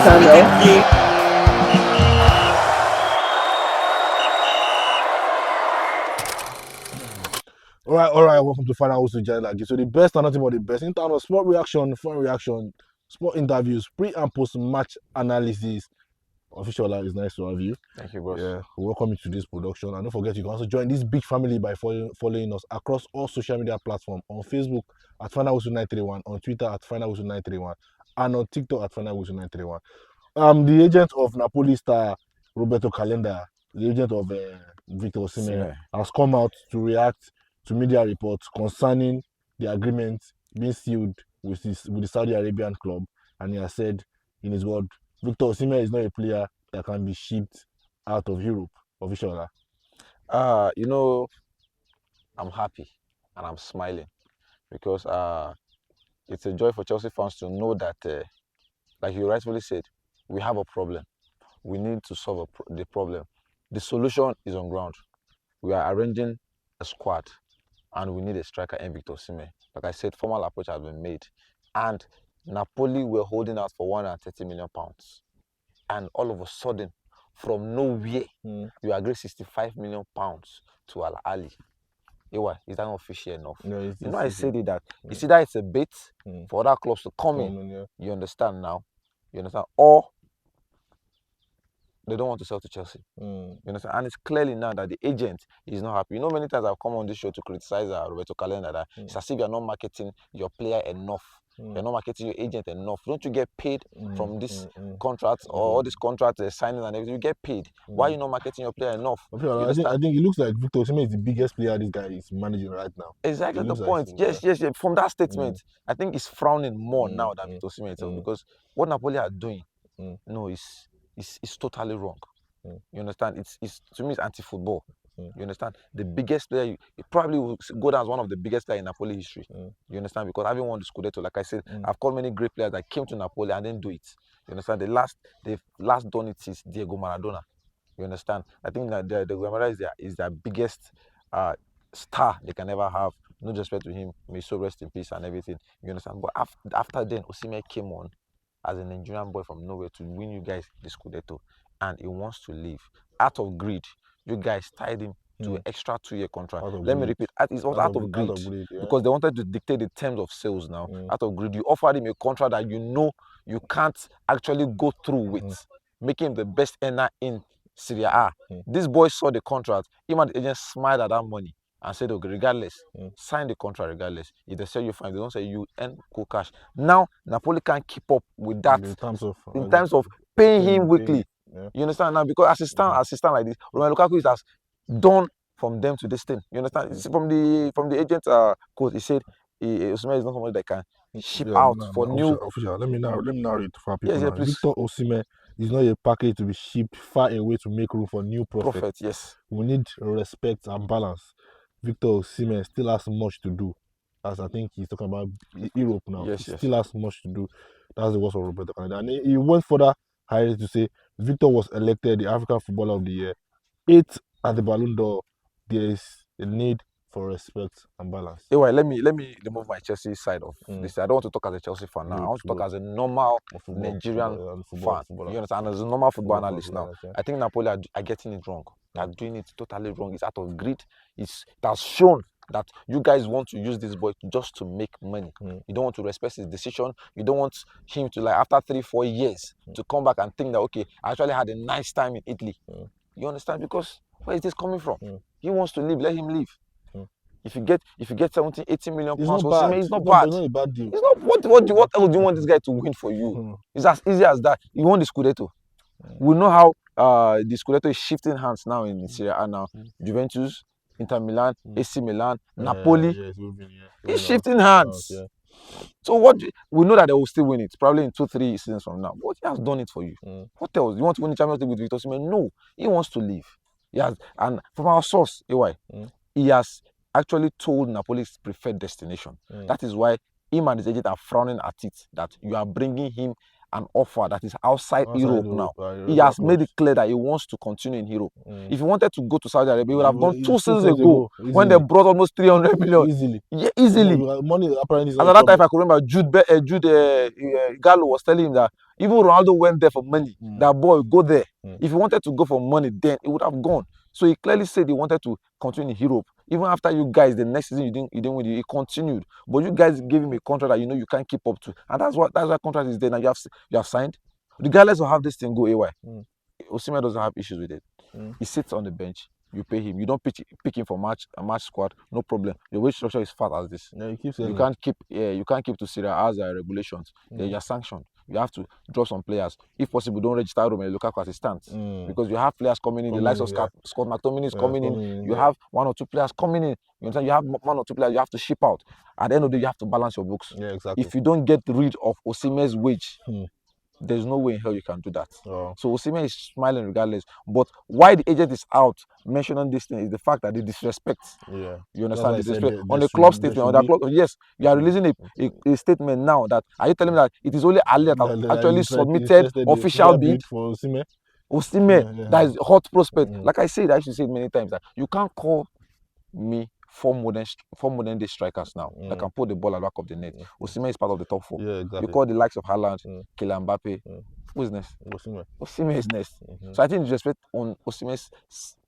Samuel. All right. Welcome to Final Whistle Channel again. So the best and nothing but the best in terms of sport reaction, fun reaction, sport interviews, pre and post match analysis. Official, it's nice to have you. Thank you, boss. Yeah, we welcome you to this production. And don't forget, you can also join this big family by following us across all social media platforms on Facebook at Final Whistle 931, on Twitter at Final Whistle 931, and on TikTok at Final Whistle 931. The agent of Napoli star Roberto Calenda, the agent of Victor Osimhen, has come out to react to media reports concerning the agreement being sealed with the Saudi Arabian club, and he has said, in his word, Victor Osimhen is not a player that can be shipped out of Europe. Official. You know, I'm happy and I'm smiling because it's a joy for Chelsea fans to know that, like you rightfully said, we have a problem. We need to solve the problem. The solution is on ground. We are arranging a squad and we need a striker in Victor Osimhen. Like I said, formal approach has been made. And Napoli were holding out for £130 million. And all of a sudden, from nowhere, you agree £65 million to Al Ali. Is that not fishy enough? No, I said it that it's either it's a bait for other clubs to come in. Yeah. You understand now? You understand? Or they don't want to sell to Chelsea. You understand? And it's clearly now that the agent is not happy. You know, many times I've come on this show to criticize Roberto Calenda that it's as if you're not marketing your player enough. You're not marketing your agent enough. Don't you get paid from this contract or all these contracts, signing and everything? You get paid. Why are you not marketing your player enough? I think it looks like Victor Osimhen is the biggest player this guy is managing right now. Exactly the point. Yes. From that statement, I think he's frowning more now than Victor Osimhen itself because what Napoli are doing, no, is totally wrong. You understand? It's to me it's anti-football. You understand? The biggest player, he probably will go down as one of the biggest players in Napoli history. You understand? Because having won the Scudetto, like I said, I've called many great players that came to Napoli and didn't do it. You understand? The last done it is Diego Maradona. You understand? I think that the Maradona is their biggest star they can ever have. No disrespect to him, may so rest in peace and everything. You understand? But after then, Osimhen came on as a Nigerian boy from nowhere to win you guys the Scudetto, and he wants to leave. Out of greed, you guys tied him to an extra 2-year contract. Let me repeat, it's also out of greed because they wanted to dictate the terms of sales now. Out of greed, you offered him a contract that you know you can't actually go through with, making him the best earner in Serie A. This boy saw the contract, him and the agent smiled at that money and said, okay, regardless, sign the contract regardless. If they say you fine, they don't say you earn cool cash. Now, Napoli can't keep up with that in terms of paying him weekly. You understand now? Because as it stands like this, Romelu Lukaku has done from them to this thing. You understand? It's from the agent quote, he said Osimhen is not somebody that can ship out for new. Official. Let me now read it for people. Yes, please. Victor Osimhen is not a package to be shipped far away to make room for new profit. Yes. We need respect and balance. Victor Osimhen still has much to do. As I think he's talking about Europe now. Yes, he still has much to do. That's the words of Roberto Canada. And he went further higher to say Victor was elected the African Footballer of the Year. 8th at the Ballon d'Or. There is a need for respect and balance. Anyway, let me remove my Chelsea side of this. I don't want to talk as a Chelsea fan now. I want to talk as a normal Nigerian fan. You understand? As a normal football analyst now. I think Napoli are getting it wrong. They're doing it totally wrong. It's out of greed. It has shown that you guys want to use this boy just to make money. You don't want to respect his decision. You don't want him to, like, after 3-4 years to come back and think that, okay, I actually had a nice time in Italy. You understand? Because where is this coming from? He wants to leave. Let him leave. If you get 70, 80 million pounds for Osimhen, it's not bad. It's not a bad deal. It's not. What else do you want this guy to win for you? It's as easy as that. You want the Scudetto. We know how the Scudetto is shifting hands now in Serie A now. Juventus, Inter Milan, AC Milan, Napoli. It's shifting hands. So we know that they will still win it, probably in 2-3 seasons from now. But he has done it for you. What else? You want to win the Champions League with Victor Osimhen? No, he wants to leave. He has, and from our source, AY, he has actually told Napoli's preferred destination. That is why him and his agent are frowning at it, that you are bringing him an offer that is outside Europe now. He Europe has made it clear that he wants to continue in Europe. If he wanted to go to Saudi Arabia, he would have gone 2 seasons ago when they brought almost 300 million. Easily. Yeah, easily. Money apparently is not at that time, if I could remember, Jude Gallo was telling him that even Ronaldo went there for money. That boy, go there. If he wanted to go for money, then he would have gone. So he clearly said he wanted to continue in Europe. Even after you guys, the next season you didn't win, he continued. But you guys gave him a contract that you can't keep up to, and that's why contract is there now. You have signed, regardless of how this thing go. AY, Osimhen doesn't have issues with it. He sits on the bench. You pay him. You don't pick him for a match squad. No problem. Your wage structure is fat as this. Yeah, you can't keep to Serie A's regulations. You're sanctioned. You have to draw some players. If possible, don't register Romelu Lukaku as it stands, because you have players coming in. The likes of Scott McTominay is coming in. You have 1 or 2 players coming in. You understand? You have 1 or 2 players you have to ship out. At the end of the day, you have to balance your books. Yeah, exactly. If you don't get rid of Osimhen's wage, there's no way in hell you can do that. So Osimhen is smiling regardless. But why the agent is out mentioning this thing is the fact that they disrespect. Yeah. You understand? The disrespect on the club statement. Yes, you are releasing a statement now that, are you telling me that it is only Ali that has actually submitted official bid for Osimhen? Osimhen, that is hot prospect. Like I said, I should say it many times, that you can't call me 4 modern day strikers now that can put the ball at the back of the net. Osimhen is part of the top 4. Yeah, exactly. You call the likes of Haaland, Kylian Mbappe. Who is next? Osimhen is next. So I think the respect on Osimhen's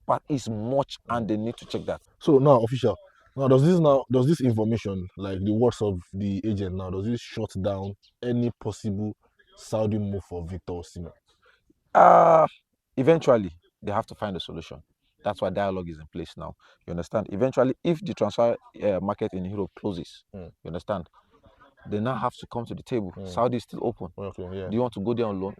part is much, and they need to check that. So now, official. Now, does this information, like the words of the agent now, does this shut down any possible Saudi move for Victor Osimhen? Eventually, they have to find a solution. That's why dialogue is in place now. You understand? Eventually, if the transfer market in Europe closes, you understand, they now have to come to the table. Saudi is still open. Do you want to go there on loan?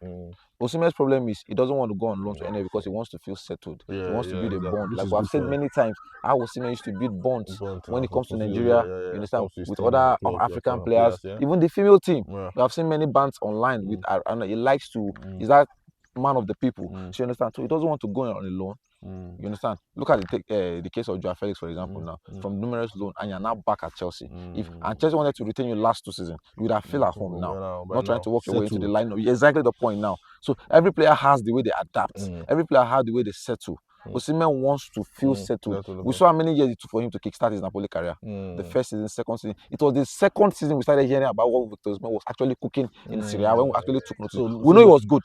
Osimhen's problem is he doesn't want to go on loan to anywhere because he wants to feel settled. He wants to build a bond. Like I've said many times, how Osimhen used to build bonds when it comes to Nigeria. You understand? With other African players, even the female team. We have seen many bands online with, and he likes to. Is that man of the people? So you understand? So he doesn't want to go on a loan. You understand? Look at the case of Joao Felix, for example, now from numerous loans, and you're now back at Chelsea. If Chelsea wanted to retain you last 2 seasons, you would have felt at home now, not trying to work your way into the lineup. Exactly the point now. So every player has the way they adapt. Every player has the way they settle. Osimhen wants to feel settled. We saw how many years it took for him to kickstart his Napoli career. The first season, second season. It was the second season we started hearing about what Victor Osimhen was actually cooking in Serie A, when we actually took notice. We know he was good.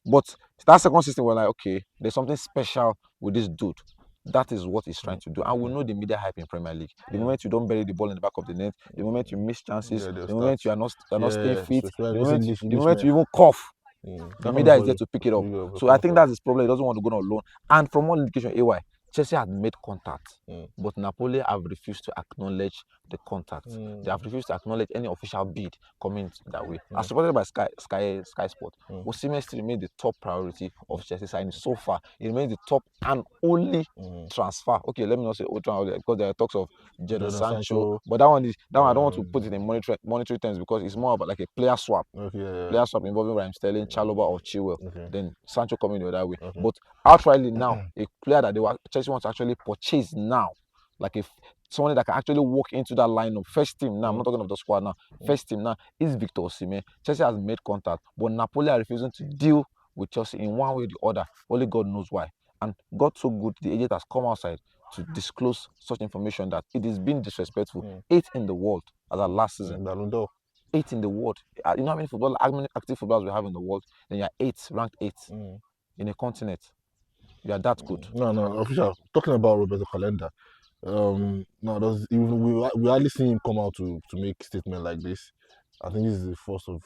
But that second season, we're like, okay, there's something special with this dude. That is what he's trying to do. And we know the media hype in Premier League. The moment you don't bury the ball in the back of the net, the moment you miss chances, the moment you are not staying fit, the moment you even cough, the media is there to pick it up. So I think that's his problem. He doesn't want to go on loan. And from all indication, AY, Chelsea had made contact, but Napoli have refused to acknowledge the contact. They have refused to acknowledge any official bid coming that way. As supported by Sky Sport, Osimhen still remains the top priority of Chelsea signing so far. It remains the top and only transfer. Okay, let me not say ultra, because there are talks of Jadon Sancho, but that one I don't want to put it in monetary terms, because it's more about like a player swap. Player swap involving Raheem Sterling, Chalobah, or Chilwell. Then Sancho coming the other way. But outrightly now, a player that Chelsea wants to actually purchase now, like someone that can actually walk into that lineup, first team now. I'm not talking of the squad now. First team now is Victor Osimhen. Chelsea has made contact, but Napoli are refusing to deal with Chelsea in one way or the other. Only God knows why. And God so good, the agent has come outside to disclose such information that it is being disrespectful. 8 in the world as our last season. 8 in the world. You know how many active footballers we have in the world? Then you're ranked 8 in a continent. You are that good. No, official. Talking about Roberto Calenda, we hardly see him come out to make statement like this. I think this is the first of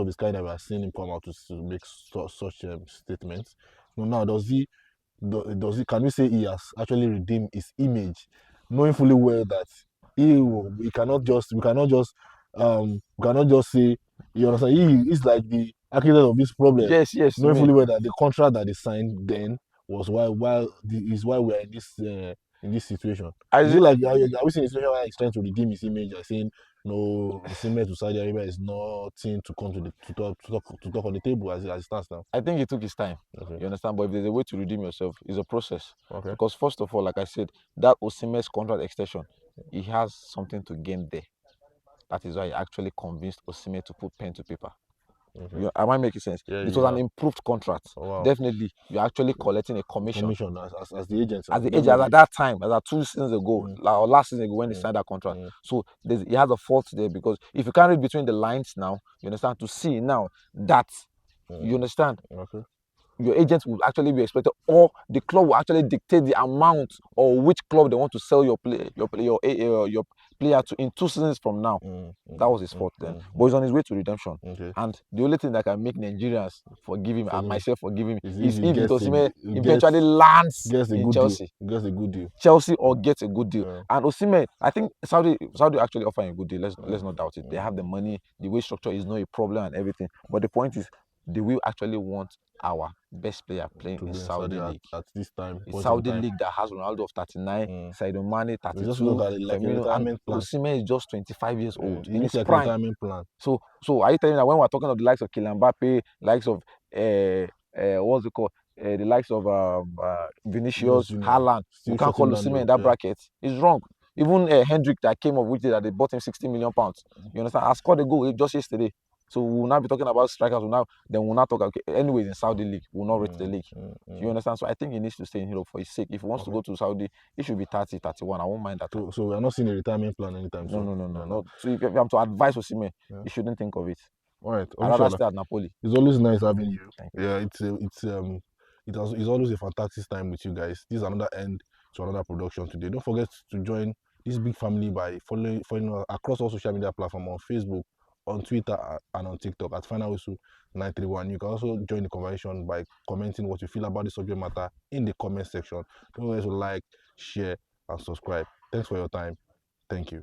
his kind that we are seeing him come out to make such statements. Now, can we say he has actually redeemed his image, knowing fully well that we cannot just say, you understand, he is like the architect of this problem. Yes. Knowing fully well that the contract that he signed then was why we are in this situation. Is it like, are we seeing a situation where he's trying to redeem his image and saying, no, Osimhen to Saudi Arabia is nothing to come to talk on the table as it stands now? I think it took his time. You understand? But if there's a way to redeem yourself, it's a process. Because first of all, like I said, that Osimhen's contract extension, he has something to gain there. That is why he actually convinced Osimhen to put pen to paper. Am I making sense? Yeah, It you was an are. improved contract. Oh, wow. Definitely, you're actually collecting a commission. As the agent. As the agent, as at that time, as at 2 seasons ago, or last season ago when he signed that contract. So he has a fault there, because if you can't read between the lines now, you understand, to see now that, you understand, Okay. your agent will actually be expected, or the club will actually dictate the amount or which club they want to sell your player to in 2 seasons from now. That was his fault then. But he's on his way to redemption. Okay. And the only thing that can make Nigerians forgive him and myself forgive him is if gets Osimhen eventually lands in Chelsea. Gets a good deal. Chelsea or gets a good deal. And Osimhen, I think Saudi actually offering a good deal. Let's not doubt it. They have the money, the way structure is not a problem and everything. But the point is, they will actually want our best player playing in Saudi League. At this time. The Saudi League that has Ronaldo of 39, Sadio Mane 32, Firmino, and Osimhen is just 25 years old in his prime. Retirement plan. So are you telling me that when we're talking of the likes of Kylian Mbappe, likes of what's it called? The likes of Vinicius, Haaland, we can't call Osimhen in that bracket? It's wrong. Even Hendrick that came up with it, that they bought him 60 million pounds. You understand? I scored a goal just yesterday. So we'll not be talking about strikers. We'll not talk. Okay, anyways, in Saudi league, we'll not rate the league. You understand? So I think he needs to stay in Europe for his sake. If he wants to go to Saudi, it should be 30, 31. I won't mind that. So we're not seeing a retirement plan anytime soon. No. So if I'm to advise Osimhen, you shouldn't think of it. All right. I'd rather stay at Napoli. It's always nice having you. Thank you. Yeah, it's always a fantastic time with you guys. This is another end to another production today. Don't forget to join this big family by following us across all social media platforms, on Facebook, on Twitter, and on TikTok at Final Whistle 931. You can also join the conversation by commenting what you feel about the subject matter in the comment section. Don't forget to like, share, and subscribe. Thanks for your time. Thank you.